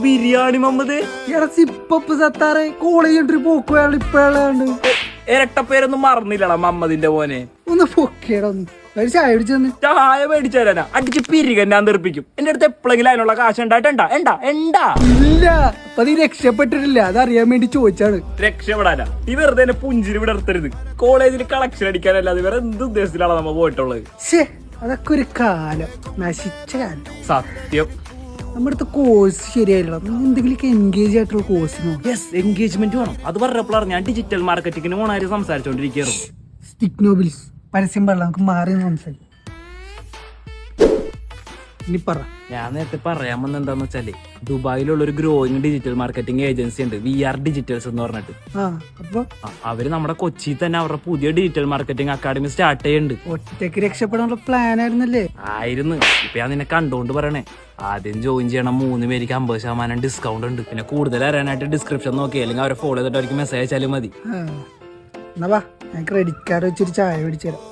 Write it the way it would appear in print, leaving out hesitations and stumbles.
Biryani Mammad college പോക്കുവാണ് ഇപ്പഴാണ്ട് ഇരട്ടപ്പേരൊന്നും മറന്നില്ലടാ മമ്മദിന്റെ മോനെ. ഒന്ന് പൊക്കേടാ ഒന്ന് ചായ പിടിച്ചെന്ന് ചായ മേടിച്ചു തരാനാ അടിച്ച് പിരികൻ ഞാൻ തെറിപ്പിക്കും. എന്റെ അടുത്ത് എപ്പോഴെങ്കിലും അതിനുള്ള കാശ് ഉണ്ടായിട്ടാ ഇല്ല. അപ്പൊ നീ രക്ഷപ്പെട്ടിട്ടില്ല, അതറിയാൻ വേണ്ടി ചോദിച്ചാണ്. രക്ഷപ്പെടാനാ ഈ വെറുതെ എന്നെ പുഞ്ചിരി വിടർത്തരുത്. കോളേജിൽ കളക്ഷൻ അടിക്കാനല്ലാതെ വേറെ എന്ത് ഉദ്ദേശത്തിലാണ് നമ്മ പോയിട്ടുള്ളത്? അതൊക്കെ ഒരു കാലം, നശിച്ച കാലം. സത്യം. നമ്മുടെ അടുത്ത കോഴ്സ് ശരിയായില്ല. എന്തെങ്കിലും എൻഗേജ് ആയിട്ടുള്ള കോഴ്സിനോ? യെസ്, എൻഗേജ്മെന്റ് വേണം. അത് പറഞ്ഞപ്പോഴാണ് ഞാൻ ഡിജിറ്റൽ മാർക്കറ്റിംഗിന് പോണാര് സംസാരിച്ചോണ്ടിരിക്കുന്നു. സ്റ്റിക്നോബിൽസ് പരസ്യം പറ, നമുക്ക് മാറി സംസാരിക്കും. ഇനി പറ. ഞാൻ നേരത്തെ പറയാൻ വന്ന എന്താന്ന് വെച്ചാല്, ദുബായിലുള്ള ഒരു ഗ്രോയിങ് ഡിജിറ്റൽ മാർക്കറ്റിംഗ് ഏജൻസി ഉണ്ട്, VR ഡിജിറ്റൽസ് എന്ന് പറഞ്ഞിട്ട്. അവര് നമ്മുടെ കൊച്ചിയിൽ തന്നെ അവരുടെ പുതിയ ഡിജിറ്റൽ മാർക്കറ്റിംഗ് അക്കാഡമി സ്റ്റാർട്ട് ചെയ്യുന്നുണ്ട്. ഒറ്റയ്ക്ക് രക്ഷപ്പെടാനുള്ള പ്ലാൻ ആയിരുന്നല്ലേ? ആയിരുന്നു. ഇപ്പൊ ഞാൻ നിന്നെ കണ്ടോണ്ട് പറയണേ, ആദ്യം ജോയിൻ ചെയ്യണം. 3 പേർക്ക് 50% ഡിസ്കൗണ്ട് ഉണ്ട്. പിന്നെ കൂടുതൽ അറിയാനായിട്ട് ഡിസ്ക്രിപ്ഷൻ നോക്കി അല്ലെങ്കിൽ അവരെ ഫോളോ ചെയ്തിട്ട് അവർക്ക് മെസ്സേജ് അയച്ചാലും മതി. എന്നാ ഞാൻ ക്രെഡിറ്റ് കാർഡ് വെച്ചൊരു ചായ മേടിച്ചു തരാം.